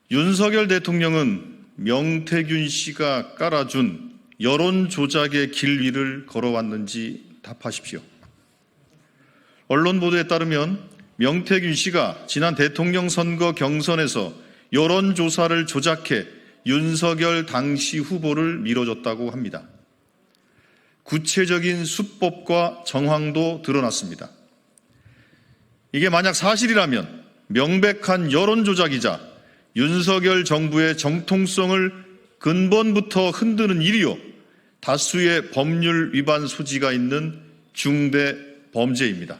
윤석열 대통령은 명태균 씨가 깔아준 여론 조작의 길 위를 걸어왔는지 답하십시오. 언론 보도에 따르면 명태균 씨가 지난 대통령 선거 경선에서 여론조사를 조작해 윤석열 당시 후보를 밀어줬다고 합니다. 구체적인 수법과 정황도 드러났습니다. 이게 만약 사실이라면 명백한 여론조작이자 윤석열 정부의 정통성을 근본부터 흔드는 일이요, 다수의 법률 위반 소지가 있는 중대 범죄입니다.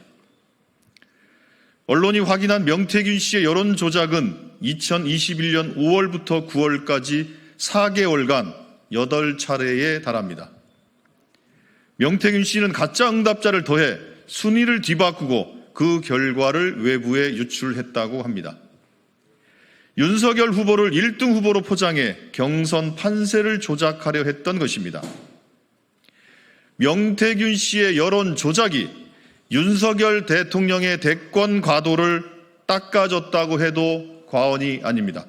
언론이 확인한 명태균 씨의 여론 조작은 2021년 5월부터 9월까지 4개월간 8차례에 달합니다. 명태균 씨는 가짜 응답자를 더해 순위를 뒤바꾸고 그 결과를 외부에 유출했다고 합니다. 윤석열 후보를 1등 후보로 포장해 경선 판세를 조작하려 했던 것입니다. 명태균 씨의 여론 조작이 윤석열 대통령의 대권 과도를 닦아줬다고 해도 과언이 아닙니다.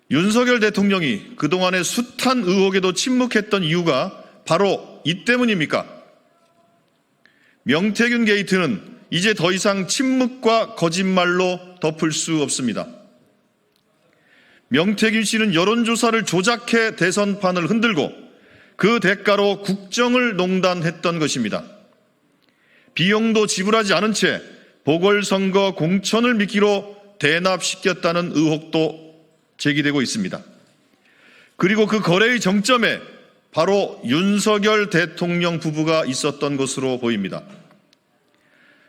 윤석열 대통령이 그동안의 숱한 의혹에도 침묵했던 이유가 바로 이 때문입니까? 명태균 게이트는 이제 더 이상 침묵과 거짓말로 덮을 수 없습니다. 명태균 씨는 여론조사를 조작해 대선판을 흔들고 그 대가로 국정을 농단했던 것입니다. 비용도 지불하지 않은 채 보궐선거 공천을 미끼로 대납시켰다는 의혹도 제기되고 있습니다. 그리고 그 거래의 정점에 바로 윤석열 대통령 부부가 있었던 것으로 보입니다.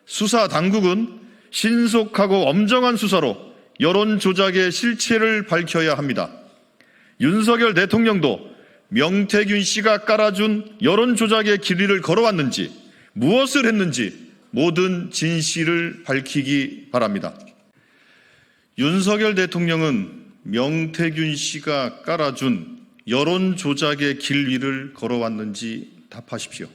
수사 당국은 신속하고 엄정한 수사로 여론 조작의 실체를 밝혀야 합니다. 윤석열 대통령도 명태균 씨가 깔아준 여론 조작의 길 위를 걸어왔는지, 무엇을 했는지 모든 진실을 밝히기 바랍니다. 윤석열 대통령은 명태균 씨가 깔아준 여론 조작의 길 위를 걸어왔는지 답하십시오.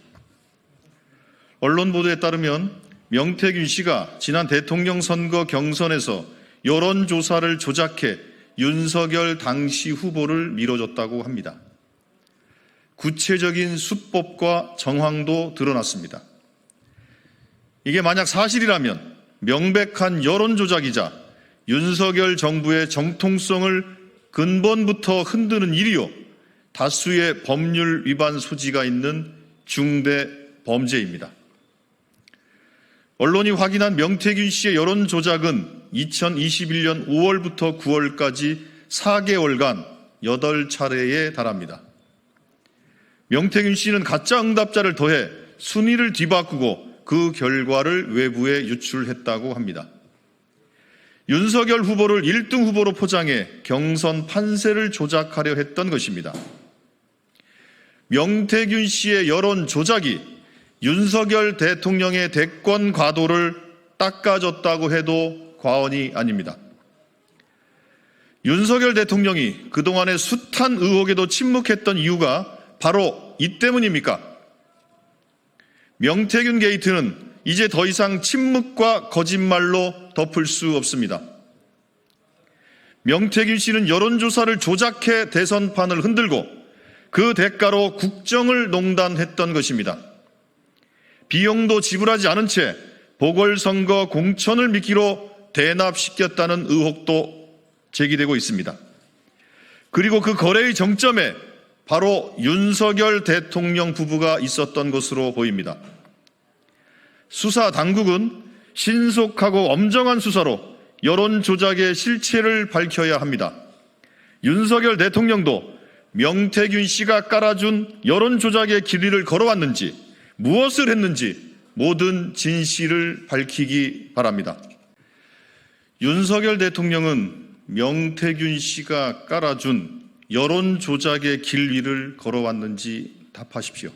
언론 보도에 따르면 명태균 씨가 지난 대통령 선거 경선에서 여론조사를 조작해 윤석열 당시 후보를 밀어줬다고 합니다. 구체적인 수법과 정황도 드러났습니다. 이게 만약 사실이라면 명백한 여론조작이자 윤석열 정부의 정통성을 근본부터 흔드는 일이요, 다수의 법률 위반 소지가 있는 중대 범죄입니다. 언론이 확인한 명태균 씨의 여론 조작은 2021년 5월부터 9월까지 4개월간 8차례에 달합니다. 명태균 씨는 가짜 응답자를 더해 순위를 뒤바꾸고 그 결과를 외부에 유출했다고 합니다. 윤석열 후보를 1등 후보로 포장해 경선 판세를 조작하려 했던 것입니다. 명태균 씨의 여론 조작이 윤석열 대통령의 대권 과도를 닦아줬다고 해도 과언이 아닙니다. 윤석열 대통령이 그동안의 숱한 의혹에도 침묵했던 이유가 바로 이 때문입니까? 명태균 게이트는 이제 더 이상 침묵과 거짓말로 덮을 수 없습니다. 명태균 씨는 여론조사를 조작해 대선판을 흔들고 그 대가로 국정을 농단했던 것입니다. 비용도 지불하지 않은 채 보궐선거 공천을 미끼로 대납시켰다는 의혹도 제기되고 있습니다. 그리고 그 거래의 정점에 바로 윤석열 대통령 부부가 있었던 것으로 보입니다. 수사 당국은 신속하고 엄정한 수사로 여론 조작의 실체를 밝혀야 합니다. 윤석열 대통령도 명태균 씨가 깔아준 여론 조작의 길 위를 걸어왔는지, 무엇을 했는지 모든 진실을 밝히기 바랍니다. 윤석열 대통령은 명태균 씨가 깔아준 여론 조작의 길 위를 걸어왔는지 답하십시오.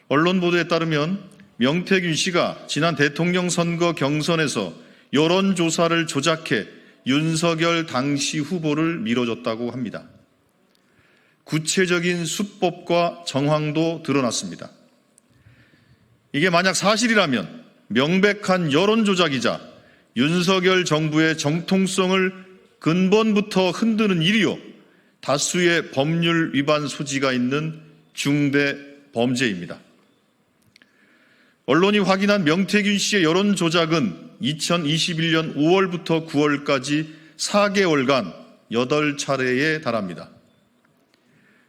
언론 보도에 따르면 명태균 씨가 지난 대통령 선거 경선에서 여론조사를 조작해 윤석열 당시 후보를 밀어줬다고 합니다. 구체적인 수법과 정황도 드러났습니다. 이게 만약 사실이라면 명백한 여론 조작이자 윤석열 정부의 정통성을 근본부터 흔드는 일이요, 다수의 법률 위반 소지가 있는 중대 범죄입니다. 언론이 확인한 명태균 씨의 여론 조작은 2021년 5월부터 9월까지 4개월간 8차례에 달합니다.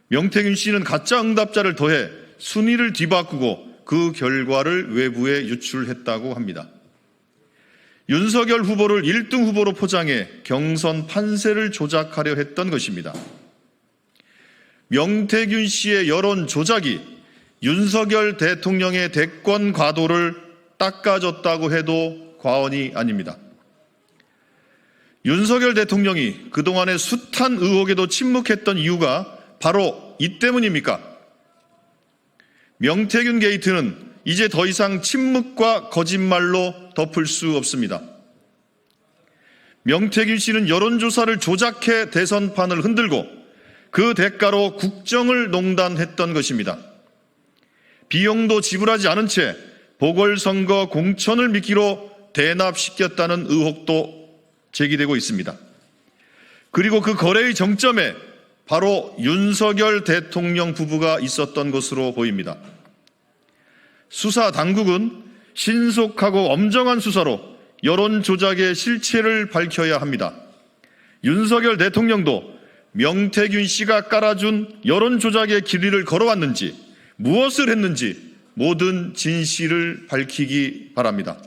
명태균 씨는 가짜 응답자를 더해 순위를 뒤바꾸고 그 결과를 외부에 유출했다고 합니다. 윤석열 후보를 1등 후보로 포장해 경선 판세를 조작하려 했던 것입니다. 명태균 씨의 여론 조작이 윤석열 대통령의 대권 과도를 닦아줬다고 해도 과언이 아닙니다. 윤석열 대통령이 그동안의 숱한 의혹에도 침묵했던 이유가 바로 이 때문입니까? 명태균 게이트는 이제 더 이상 침묵과 거짓말로 덮을 수 없습니다. 명태균 씨는 여론조사를 조작해 대선판을 흔들고 그 대가로 국정을 농단했던 것입니다. 비용도 지불하지 않은 채 보궐선거 공천을 미끼로 대납시켰다는 의혹도 제기되고 있습니다. 그리고 그 거래의 정점에 바로 윤석열 대통령 부부가 있었던 것으로 보입니다. 수사 당국은 신속하고 엄정한 수사로 여론 조작의 실체를 밝혀야 합니다. 윤석열 대통령도 명태균 씨가 깔아준 여론 조작의 길이를 걸어왔는지, 무엇을 했는지 모든 진실을 밝히기 바랍니다.